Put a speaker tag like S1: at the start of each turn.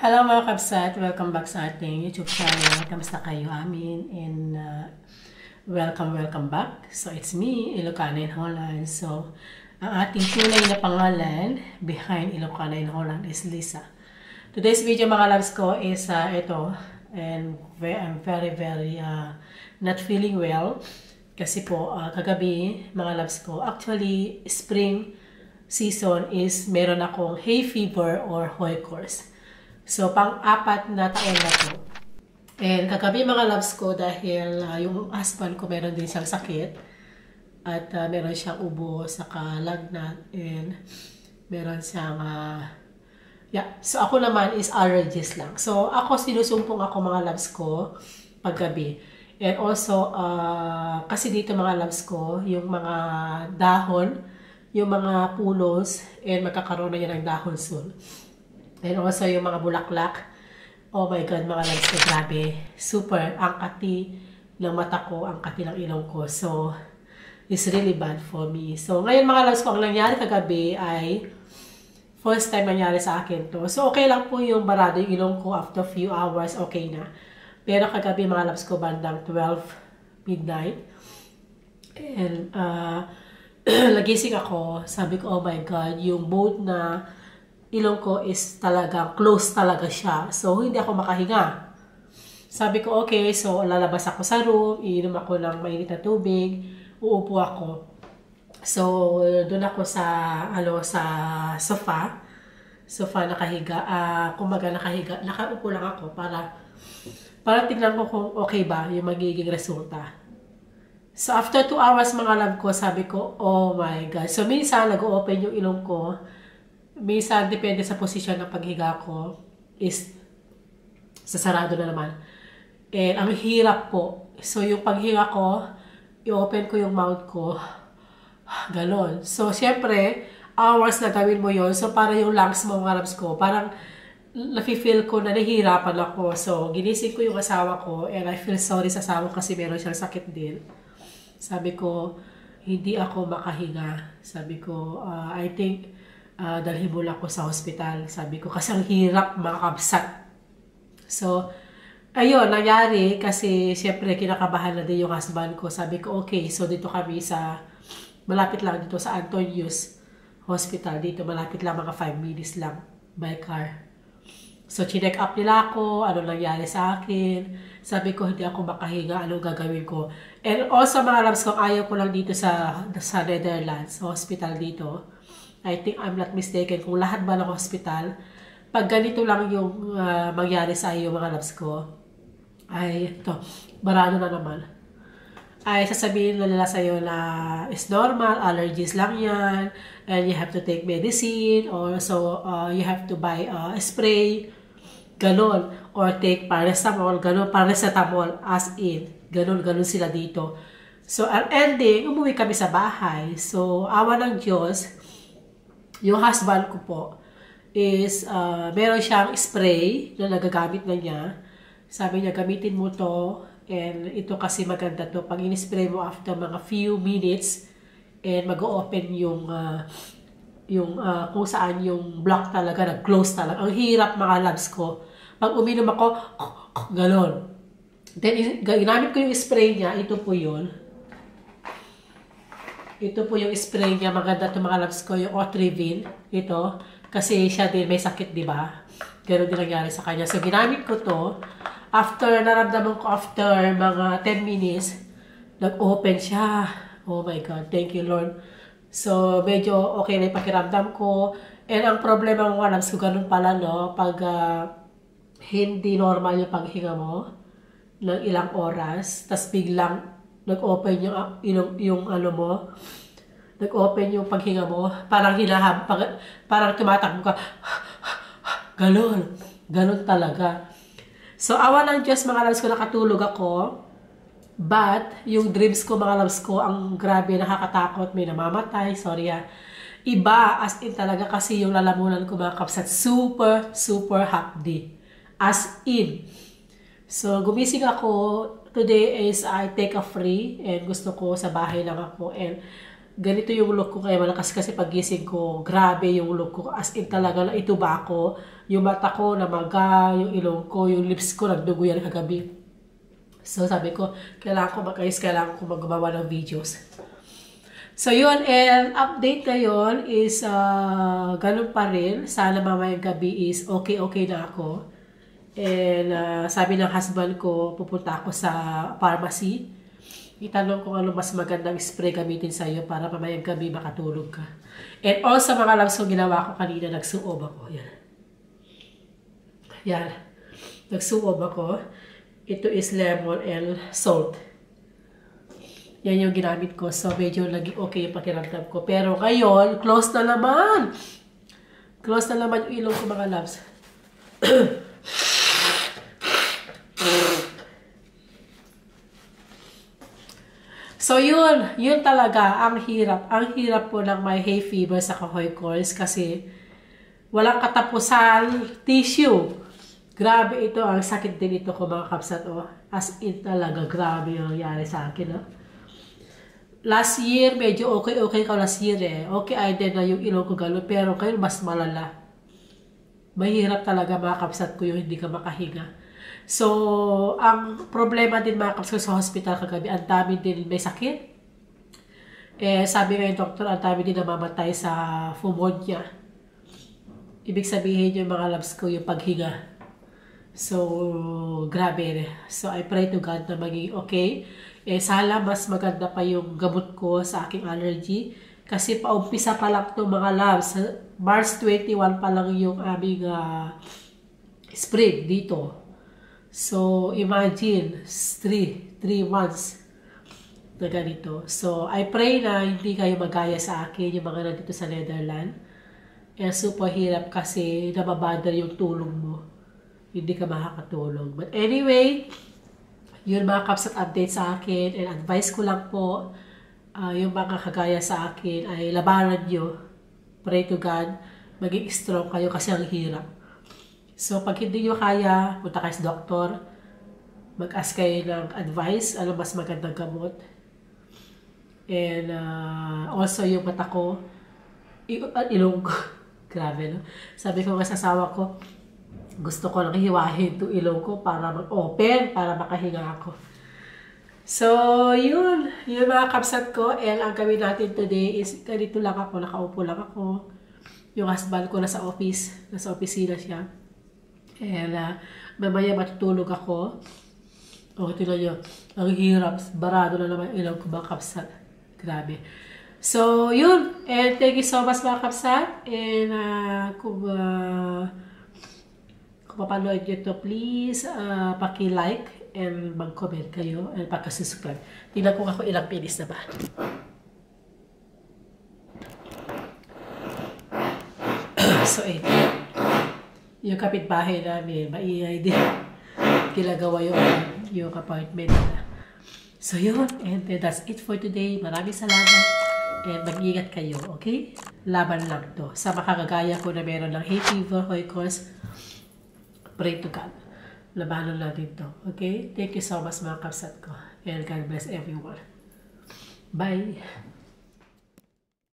S1: Hello mga kabsat! Welcome back sa ating YouTube channel. Kamusta kayo amin? And welcome back. So it's me, Ilocana in Holland. So ang ating tunay na pangalan behind Ilocana in Holland is Lisa. Today's video mga loves ko is ito. And I'm very not feeling well. Kasi po kagabi mga loves ko, actually spring season is meron akong hay fever or hooikoorts. So, pang-apat na taon na to. And kagabi mga loves ko dahil yung husband ko meron din siyang sakit. At meron siyang ubo, saka lagnat. And meron siyang, So, ako naman is allergies lang. So, ako sinusumpong ako mga loves ko paggabi. And also, kasi dito mga loves ko, yung mga dahon, yung mga pulos, and magkakaroon na yan ng dahon soon. And also yung mga bulaklak. Oh my God, mga loves ko, grabe. Super, ang kati ng mata ko, ang kati ng ilong ko. So, it's really bad for me. So, ngayon mga loves ko, ang nangyari kagabi ay first time nangyari sa akin to. So, okay lang po yung barado yung ilong ko after few hours, okay na. Pero kagabi mga loves ko, bandang 12 midnight. And, nagising ako, sabi ko, oh my God, yung boat na ilong ko is talagang close talaga siya. So, hindi ako makahinga. Sabi ko, okay, so lalabas ako sa room, iinom ako ng mainit na tubig, uupo ako. So, doon ako sa, sa sofa nakahiga. Kumbaga nakahiga, nakaupo lang ako para tignan ko kung okay ba yung magiging resulta. So, after 2 hours mga love ko, sabi ko, oh my God. So, minsan nag-open yung ilong ko. Minsan, depende sa posisyon ng paghiga ko, is sasarado na naman. And ang hirap po. So, yung paghiga ko, i-open ko yung mouth ko. Ganon. So, syempre, hours na gawin mo yon. So, para yung lungs mo, mga labs ko, parang nafe-feel ko na nahihirapan ako. So, ginising ko yung asawa ko, and I feel sorry sa asawa kasi meron siyang sakit din. Sabi ko, hindi ako makahinga. Sabi ko, I think, dalhin mo lang ko sa hospital. Sabi ko, kasi ang hirap mga kabsat. So, ayun, nangyari kasi syempre kinakabahan na din yung husband ko. Sabi ko, okay, so dito kami sa, malapit lang dito sa Antonius Hospital. Dito, malapit lang mga 5 minutes lang by car. So, chinek up nila ako, ano nangyari sa akin. Sabi ko, hindi ako makahinga, ano gagawin ko. And also, mga loves ko, ayaw ko lang dito sa Netherlands, hospital dito. I think I'm not mistaken kung lahat ba ng hospital, pag ganito lang yung mangyari sa iyo mga loves ko, ay ito, barado na naman. Ay sasabihin nila sa iyo na is normal, allergies lang yan, and you have to take medicine, or so you have to buy a spray, ganon, or take paracetamol, ganon, paracetamol as in, ganon sila dito. So, ang ending, umuwi kami sa bahay. So, awa ng Diyos, yung husband ko po is meron siyang spray na nagagamit na niya. Sabi niya, gamitin mo to. And ito kasi maganda to. Pag in-spray mo after mga few minutes, and mag-open yung kung saan yung block talaga, nag-close talaga. Ang hirap mga loves ko. Pag uminom ako, galon. Then, ginamit ko yung spray niya. Ito po yun. Ito po yung spray niya. Maganda ito mga loves ko. Yung Otrivin. Ito. Kasi siya din may sakit, di ba? Ganun din nangyari sa kanya. So, ginamit ko to. After, naramdaman ko after mga 10 minutes, nag-open siya. Oh my God. Thank you, Lord. So, medyo okay na yung pakiramdam ko. And ang problema mga loves ko, ganun pala, no? Pag hindi normal yung paghinga mo ng ilang oras, tas biglang nag-open yung ano mo, nag-open yung paghinga mo, parang parang tumatakbo ka, ganon talaga. So, awa ng Diyos mga loves ko, nakatulog ako, but yung dreams ko mga loves ko, ang grabe, nakakatakot, may namamatay, sorry iba, as in talaga kasi yung lalamunan ko mga kapsat, super hapdi, as in. So, gumising ako. Today is I take a free and gusto ko sa bahay lang ako. And ganito yung look ko kaya malakas kasi pagising ko, grabe yung look ko. As in talaga na ito ba ako? Yung mata ko namaga, yung ilong ko, yung lips ko nagdugo yan kagabi. So sabi ko, kailangan ko mag-ayos, kailangan ko magawa ng videos. So yun, and update ngayon is ganun pa rin. Sana mamayang gabi is okay na ako. And sabi ng husband ko, pupunta ako sa pharmacy. Itanong ko ano mas magandang spray gamitin sa'yo para mamayang gabi makatulog ka. And also mga loves, ginawa ko kanina, nagsuob ako. Yan. Yan. Nagsuob ako. Ito is lemon and salt. Yan yung ginamit ko. So medyo naging okay yung pakiramdam ko. Pero ngayon, close na naman. Close na naman yung ilong ko mga loves. So yun talaga, ang hirap po ng may hay fever sa Kahoy Course kasi walang katapusan tissue. Grabe ito, ang sakit din ito ko mga kapsat. As in talaga, grabe yung nangyari sa akin. Last year, medyo okay ka last year eh. Okay, ay din na yung ilong ko gano'n, pero ngayon mas malala. Mahirap talaga mga kapsat ko yung hindi ka makahinga. So, ang problema din mga kapsat sa hospital kagabi, ang dami din may sakit. Sabi nga yung doktor, ang dami din namamatay sa pneumonia. Ibig sabihin yung mga labs ko, yung paghinga. So, grabe. So, I pray to God na maging okay. Sana mas maganda pa yung gamot ko sa aking allergy. Kasi paumpisa pa lang itong mga labs. March 21 pa lang yung aming spring dito. So, imagine, 3 months na ganito. So, I pray na hindi kayo magaya sa akin, yung mga nandito sa Netherlands. Super hirap kasi nababother yung tulong mo. Hindi ka makakatulong. But anyway, yun mga kapsat update sa akin. And advice ko lang po, yung mga kagaya sa akin ay labanan nyo. Pray to God, maging strong kayo kasi ang hirap. So, pag hindi nyo kaya, punta kayo sa doktor, mag-ask kayo ng advice, ano mas magandang gamot. And also yung mata ko, ilong ko, grabe no? Sabi ko nga sa asawa ko, gusto ko lang hiwahin itong ilong ko para mag-open, para makahinga ako. So, yun mga kapsat ko. And ang gawin natin today is, ganito lang ako, nakaupo lang ako. Yung husband ko nasa office, nasa opisina siya. And mamaya matutulog ako. Tignan nyo, ang hirap, barado na naman ilong ko mga kapsat. Grabe. So, yun. And thank you so much mga kapsat. And kung mapanood nyo ito, please paki-like and mag-comment kayo and pagka-subscribe. Tingnan ko ako ilang pinis na ba. So, yung kapitbahay namin, maingay din. Ginagawa yung appointment nila. So, yun. And that's it for today. Maraming salamat. And mag-ingat kayo, okay? Laban lang to. Sa makakagaya ko na meron ng hay fever, Kahoy Course, pray to God. Labanan natin to. Okay? Thank you so much mga kapsat ko. And God bless everyone. Bye!